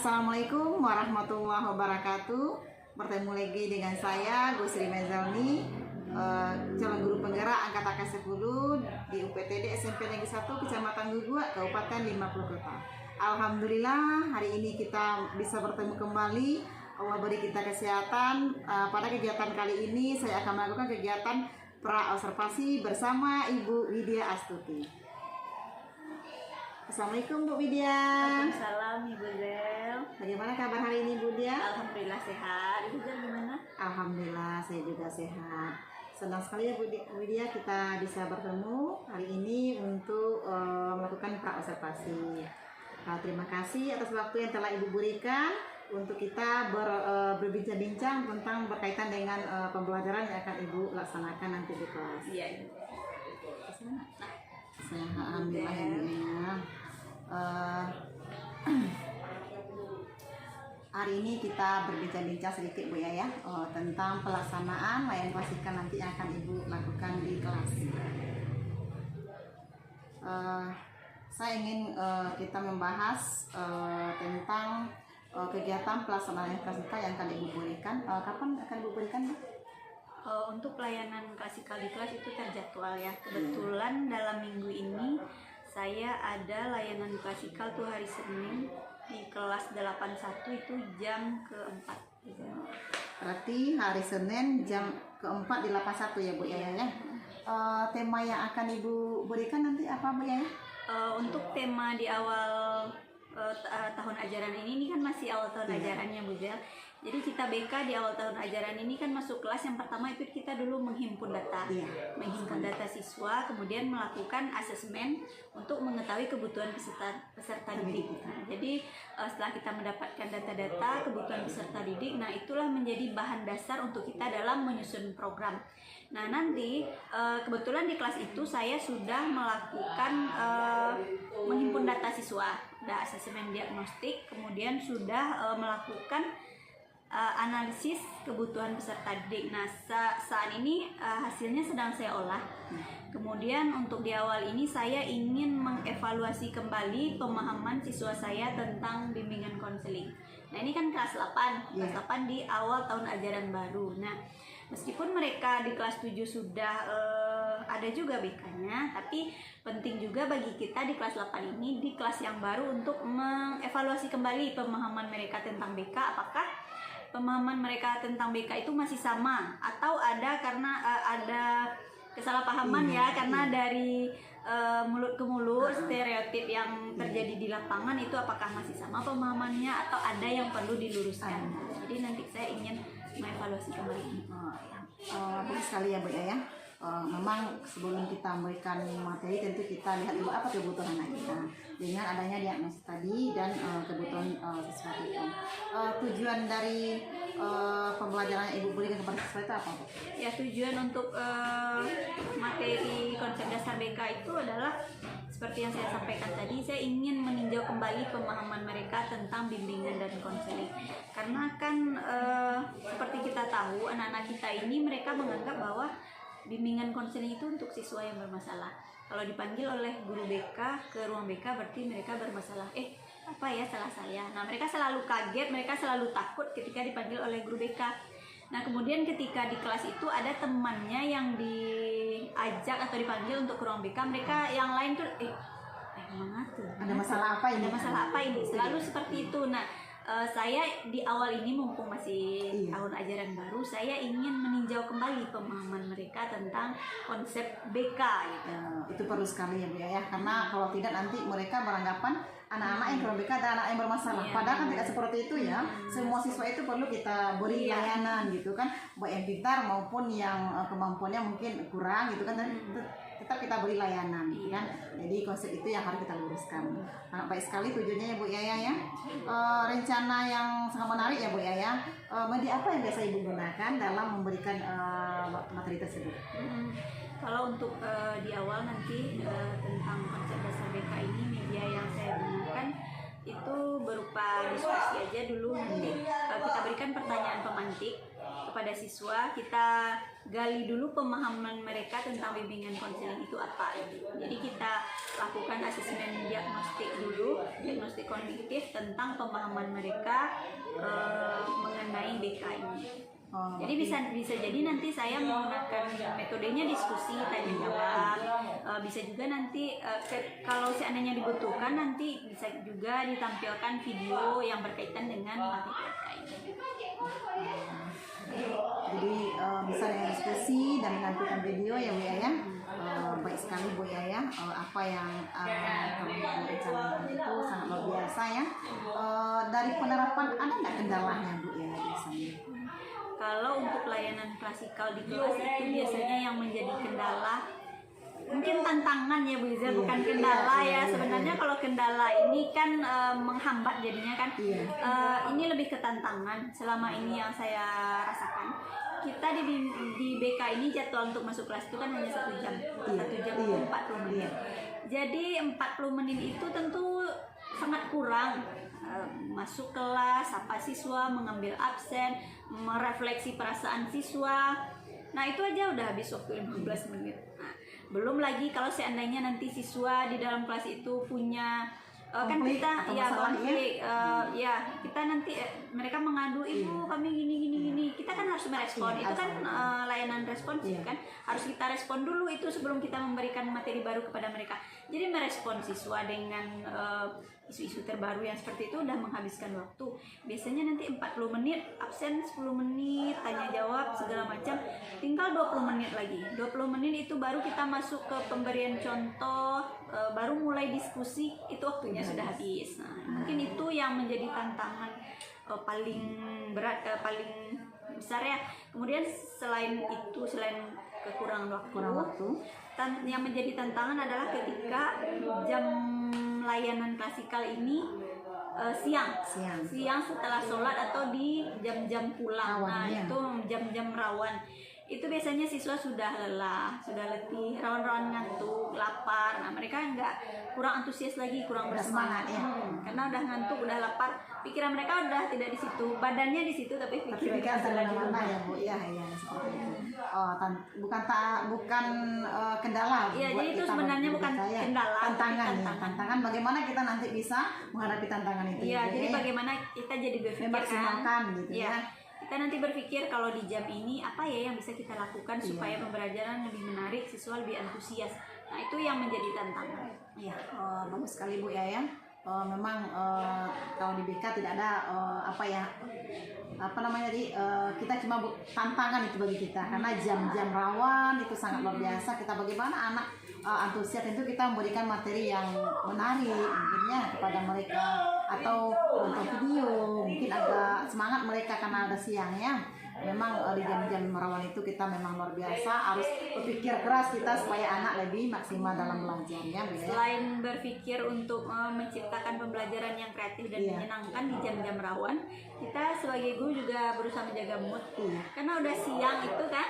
Assalamualaikum warahmatullahi wabarakatuh. Bertemu lagi dengan saya Gusri Mezalni, calon guru penggerak angkatan ke-10 di UPTD SMP Negeri 1 Kecamatan Gugua, Kabupaten 50 Kota. Alhamdulillah hari ini kita bisa bertemu kembali. Allah beri kita kesehatan. Pada kegiatan kali ini saya akan melakukan kegiatan pra-observasi bersama Ibu Widya Astuti. Assalamualaikum Bu Widya. Waalaikumsalam Ibu Zel. Bagaimana kabar hari ini Bu Widya? Alhamdulillah sehat. Ibu Zel gimana? Alhamdulillah saya juga sehat. Senang sekali ya Bu Widya kita bisa bertemu hari ini untuk melakukan pra-observasi. Terima kasih atas waktu yang telah Ibu berikan untuk kita berbincang-bincang tentang berkaitan dengan pembelajaran yang akan Ibu laksanakan nanti di kelas. Iya. Alhamdulillah ya. Hari ini kita berbincang-bincang sedikit Bu ya, tentang pelaksanaan layanan klasikal nanti yang akan Ibu lakukan di kelas. Saya ingin kita membahas tentang kegiatan pelaksanaan layanan klasikal yang akan Ibu berikan. Kapan akan Ibu berikan Bu? Untuk pelayanan klasikal di kelas itu terjadwal ya. Kebetulan dalam minggu ini saya ada layanan klasikal tuh hari Senin di kelas 81 itu jam ke-4. Berarti hari Senin jam ke-4 di 81 ya Bu ya. Tema yang akan Ibu berikan nanti apa Bu ya? Untuk tema di awal tahun ajaran ini kan masih awal tahun ajarannya Bu Zel. Jadi kita BK di awal tahun ajaran ini kan masuk kelas yang pertama itu kita dulu menghimpun data, menghimpun data siswa, kemudian melakukan asesmen untuk mengetahui kebutuhan peserta didik. Nah, jadi setelah kita mendapatkan data-data kebutuhan peserta didik, nah itulah menjadi bahan dasar untuk kita dalam menyusun program. Nah nanti kebetulan di kelas itu saya sudah melakukan menghimpun data siswa, ada asesmen diagnostik, kemudian sudah melakukan analisis kebutuhan peserta didik. Nah saat ini hasilnya sedang saya olah. Kemudian untuk di awal ini saya ingin mengevaluasi kembali pemahaman siswa saya tentang bimbingan konseling. Nah ini kan kelas 8, kelas 8 di awal tahun ajaran baru. Nah meskipun mereka di kelas 7 sudah ada juga BK-nya, tapi penting juga bagi kita di kelas 8 ini, di kelas yang baru, untuk mengevaluasi kembali pemahaman mereka tentang BK. Apakah pemahaman mereka tentang BK itu masih sama atau ada karena ada kesalahpahaman karena dari mulut ke mulut stereotip yang terjadi di lapangan itu apakah masih sama pemahamannya atau ada yang perlu diluruskan. Jadi nanti saya ingin mengevaluasi kembali ini. Bagus sekali ya Bu ya. Memang sebelum kita memberikan materi tentu kita lihat dulu apa kebutuhan anak kita dengan adanya diagnosis tadi dan kebutuhan siswa kita. Tujuan dari pembelajaran yang Ibu berikan kepada siswa itu apa Bu? Ya, tujuan untuk materi konsep dasar BK itu adalah seperti yang saya sampaikan tadi, saya ingin meninjau kembali pemahaman mereka tentang bimbingan dan konseling. Karena kan seperti kita tahu, anak-anak kita ini mereka menganggap bahwa bimbingan konseling itu untuk siswa yang bermasalah. Kalau dipanggil oleh guru BK ke ruang BK berarti mereka bermasalah. Apa ya salah saya? Nah mereka selalu kaget, mereka selalu takut ketika dipanggil oleh guru BK. Nah kemudian ketika di kelas itu ada temannya yang diajak atau dipanggil untuk ke ruang BK, mereka yang lain tuh ada masalah apa ini? Ada masalah apa ini? Selalu seperti itu. Nah saya di awal ini mumpung masih tahun ajaran baru, saya ingin meninjau kembali pemahaman mereka tentang konsep BK gitu. Itu perlu sekali ya Bu ya, karena kalau tidak nanti mereka beranggapan anak-anak yang kurang BK adalah anak yang bermasalah. Padahal kan tidak seperti itu ya. Semua siswa itu perlu kita beri layanan gitu kan, baik yang pintar maupun yang kemampuannya mungkin kurang gitu kan. Tetap kita beri layanan kan. Jadi konsep itu yang harus kita luruskan. Baik sekali tujuannya ya Bu Yaya ya. Rencana yang sangat menarik ya Bu Yaya. Media apa yang biasa Ibu gunakan dalam memberikan materi tersebut? Kalau untuk di awal nanti tentang konsep dasar BK ini, media yang saya gunakan itu berupa diskusi aja dulu. Nanti kita berikan pertanyaan pemantik kepada siswa, kita gali dulu pemahaman mereka tentang bimbingan konseling itu apa. Jadi kita lakukan asesmen diagnostik dulu, diagnostik kognitif tentang pemahaman mereka mengenai BK ini. Jadi bisa jadi nanti saya menggunakan metodenya diskusi tanya jawab, bisa juga nanti kalau seandainya dibutuhkan nanti bisa juga ditampilkan video yang berkaitan dengan materi BK ini. Jadi bisa dengan diskusi dan menampilkan video ya Bu Yaya. Baik sekali Bu Yaya, apa yang kamu rencanakan itu sangat luar biasa ya. Dari penerapan ada nggak kendalanya Bu Yaya biasanya? Kalau untuk layanan klasikal di kelas itu biasanya yang menjadi kendala mungkin tantangan ya Bu Iza, bukan kendala ya. Sebenarnya kalau kendala ini kan menghambat jadinya kan. Ini lebih ke tantangan selama ini yang saya rasakan. Kita di BK ini jadwal untuk masuk kelas itu kan hanya 1 jam, 1 jam 40 menit. Jadi 40 menit itu tentu sangat kurang. Masuk kelas, sapa siswa, mengambil absen, merefleksi perasaan siswa. Nah itu aja udah habis waktu 15 menit. Nah, belum lagi kalau seandainya nanti siswa di dalam kelas itu punya kan kita ya konflik ya kita nanti mereka mengadu ibu kami gini kita kan harus merespon itu kan layanan responsif kan harus kita respon dulu itu sebelum kita memberikan materi baru kepada mereka. Jadi merespon siswa dengan isu-isu terbaru yang seperti itu udah menghabiskan waktu. Biasanya nanti 40 menit absen 10 menit tanya jawab segala macam, tinggal 20 menit lagi. 20 menit itu baru kita masuk ke pemberian contoh, baru mulai diskusi, itu waktunya sudah habis. Nah, mungkin itu yang menjadi tantangan paling berat, paling besar ya. Kemudian selain itu, selain kekurangan waktu, yang menjadi tantangan adalah ketika jam layanan klasikal ini siang setelah sholat atau di jam-jam pulang. Nah itu jam-jam rawan. Itu biasanya siswa sudah lelah, sudah letih, rawan-rawan ngantuk, lapar. Nah mereka kurang antusias lagi, kurang bersemangat ya. Karena udah ngantuk, udah lapar, pikiran mereka udah tidak di situ, badannya di situ tapi pikiran sudah di rumah ya Bu. Iya seperti itu. Bukan kendala. Iya jadi itu sebenarnya bukan kendala, tantangan bagaimana kita nanti bisa menghadapi tantangan itu. Iya jadi bagaimana kita jadi berpikir gitu ya. Kita nanti berpikir kalau di jam ini apa ya yang bisa kita lakukan supaya pembelajaran lebih menarik, siswa lebih antusias. Nah itu yang menjadi tantangan. Iya, bagus sekali Bu Yaya. Memang kalau di BK tidak ada kita cuma tantangan itu bagi kita karena jam-jam rawan itu sangat luar biasa. Kita bagaimana anak antusias itu kita memberikan materi yang menarik mungkinnya kepada mereka atau nonton video mungkin agak semangat mereka karena ada siangnya. Memang di jam-jam rawan itu kita memang luar biasa harus berpikir keras kita supaya anak lebih maksimal dalam belajarnya. Selain berpikir untuk menciptakan pembelajaran yang kreatif dan menyenangkan di jam-jam rawan, kita sebagai guru juga berusaha menjaga mood. Karena udah siang itu kan,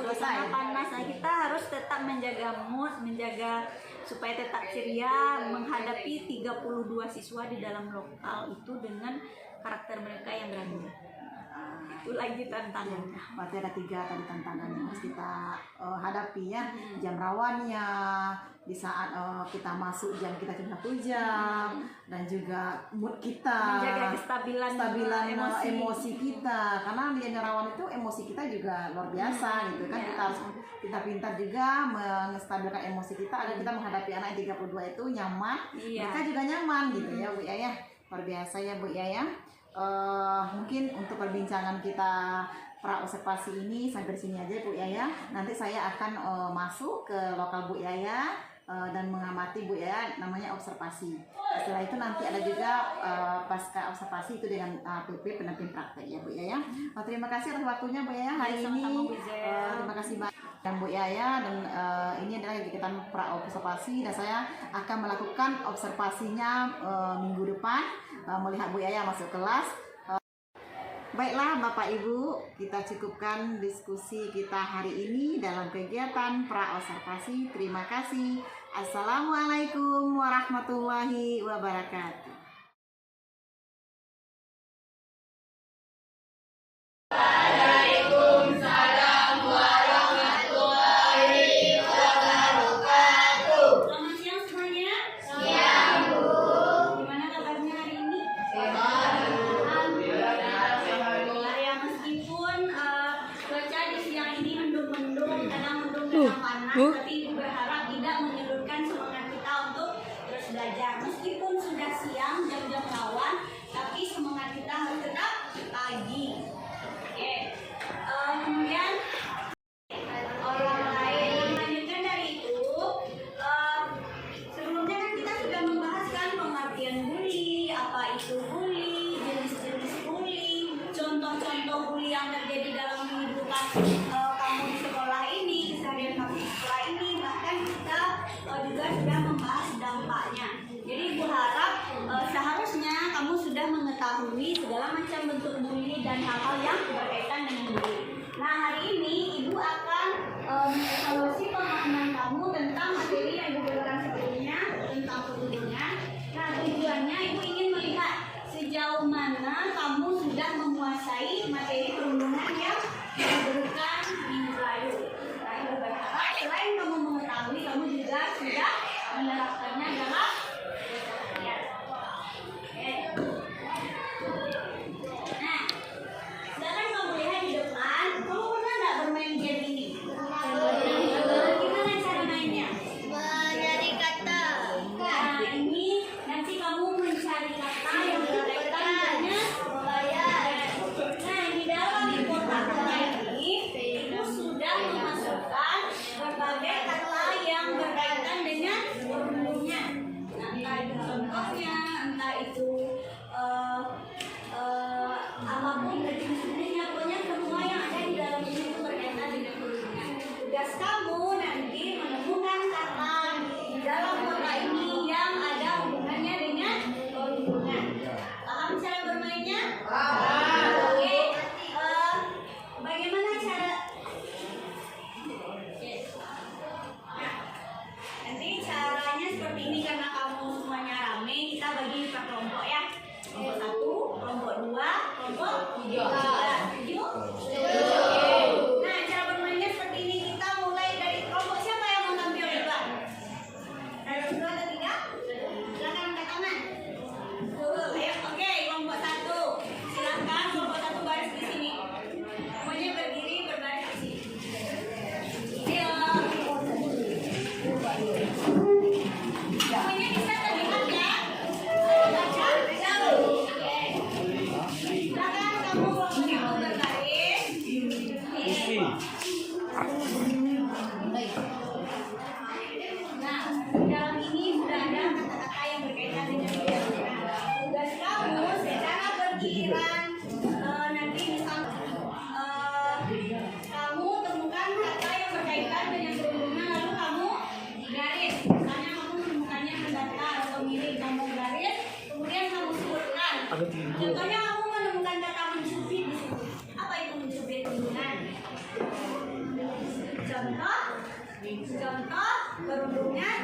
suasana panas. Nah kita harus tetap menjaga mood, menjaga supaya tetap ceria menghadapi 32 siswa di dalam lokal itu dengan karakter mereka yang beragam. Itu lagi tantangan. Berarti ada 3 tadi tantangan yang harus kita hadapi ya. Jam rawannya, di saat kita masuk jam kita cuma 1 jam, dan juga mood kita, menjaga kestabilan emosi kita. Karena di jam rawan itu emosi kita juga luar biasa gitu kan. Kita harus pintar juga menstabilkan emosi kita agar kita menghadapi anak 32 itu nyaman. Mereka juga nyaman gitu ya Bu Yaya. Luar biasa ya Bu Yaya. Mungkin untuk perbincangan kita pra observasi ini sampai sini aja Bu Yaya. Nanti saya akan masuk ke lokal Bu Yaya dan mengamati Bu Yaya, namanya observasi. Setelah itu nanti ada juga pasca observasi itu dengan PP pendamping praktek ya Bu Yaya. Terima kasih atas waktunya Bu Yaya hari ini. Terima kasih banyak dan Bu Yaya, dan ini adalah kegiatan pra observasi dan saya akan melakukan observasinya minggu depan, melihat Bu Yaya masuk kelas. Baiklah Bapak Ibu, kita cukupkan diskusi kita hari ini dalam kegiatan pra observasi. Terima kasih. Assalamualaikum warahmatullahi wabarakatuh. Waalaikumsalam warahmatullahi wabarakatuh. Selamat siang semuanya. Siang, Bu. Gimana kabarnya hari ini? Alhamdulillah. Ya, meskipun cuaca di siang ini mendung-mendung, kadang mendung kadang panas, tapi Ibu berharap tidak menyurutkan semangat kita untuk terus belajar. Meskipun sudah siang, jam-jam rawan, tapi semangat kita harus tetap pagi. Oke. Kemudian orang lain melanjutkan dari itu, sebelumnya kan kita sudah membahas kan pengertian bully, apa itu bully, jenis-jenis bully, contoh-contoh bully yang terjadi dalam kehidupan kamu di sekolah ini, keseharian kamu di sekolah ini, bahkan kita juga sudah membahas dampaknya. Jadi Ibu harap seharusnya kamu sudah mengetahui segala macam bentuk bully dan hal-hal yang berkaitan dengan bully. Nah, hari ini Ibu akan mengevaluasi pemahaman kamu tentang materi yang Ibu berikan sebelumnya tentang perundungan. Nah, tujuannya Ibu ingin melihat sejauh mana kamu sudah menguasai materi perundungan yang Ibu berikan minggu lalu. Nah, Ibu berharap selain kamu mengetahui, kamu juga sudah menerapkannya dalam keseharian. Nah, sedangkan kamu lihat di depan, kamu pernah nggak bermain game ini? Gimana cara mainnya? Mencari kata. Nah, ini nanti kamu mencari kata yang berkaitan dengan bayar. Nah, di dalam kotaknya ini, Ibu sudah memasukkan berbagai kata yang berkaitan dengan perundungan. Nah, entah itu contohnya, entah itu apapun jenisnya, pokoknya semua yang ada di dalam ini itu berkaitan dengan perundungan. Tugas kamu nanti menemukan kata di dalam kotak ini yang ada hubungannya dengan perundungan. Paham cara bermainnya? Oke. Bagaimana cara? Nah, nanti caranya seperti ini karena kamu semuanya rame, kita bagi per kelompok ya. Kelompok 1, kelompok 2, kelompok 3. Setuju? Nah, cara bermainnya seperti ini. Kita mulai dari kelompok siapa yang mau tampil duluan? Dari 2 atau 3? Silakan angkat tangan. Ayo, oke, kelompok 1. Silakan kelompok 1 baris di sini. Semuanya berdiri berbaris di sini. Ayo. Semuanya bisa terlihat ya? Baca? Jauh. Oke. Silakan kamu kelompok 1 berbaris. Nah, di dalam ini sudah ada kata-kata yang berkaitan dengan perundungan. Tugas kamu secara bergiliran nanti misalnya kamu temukan kata yang berkaitan dengan perundungan, lalu kamu garis. Misalnya kamu menemukannya mendatar atau mirip, kamu garis, kemudian kamu sebutkan. Contohnya kamu menemukan kata mencubit di sini. Apa itu mencubit perundungan? Contoh perundungan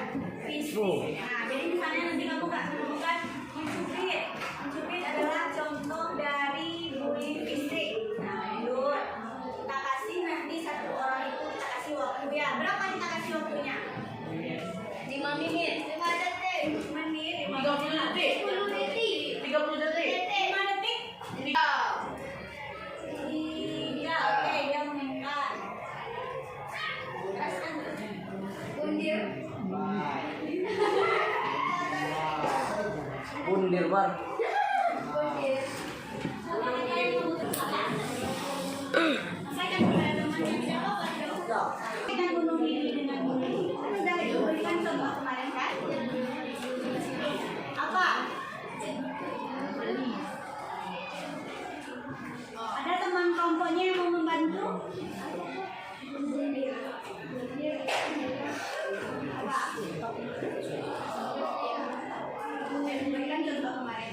fisik. Nah, jadi misalnya nanti kamu nggak menemukan mencubit. Mencubit adalah contoh dari bullying fisik. Nah, lanjut. Kita kasih nanti satu orang itu kita kasih waktu ya. Berapa kita kasih waktunya? 5 menit. 5 detik. Menit. 30 detik. 10 detik. 30 detik. 5 detik. 3. Oke, dia meningkat. Bundir. Bundir bar. Bundir. Saya kan punya teman yang tidak apa-apa, tidak usah. Kita bunuh diri dengan bully. Kan udah diberikan contoh kemarin kan? Apa? Ada teman kelompoknya yang mau membantu? Apa? Berikan contoh kemarin.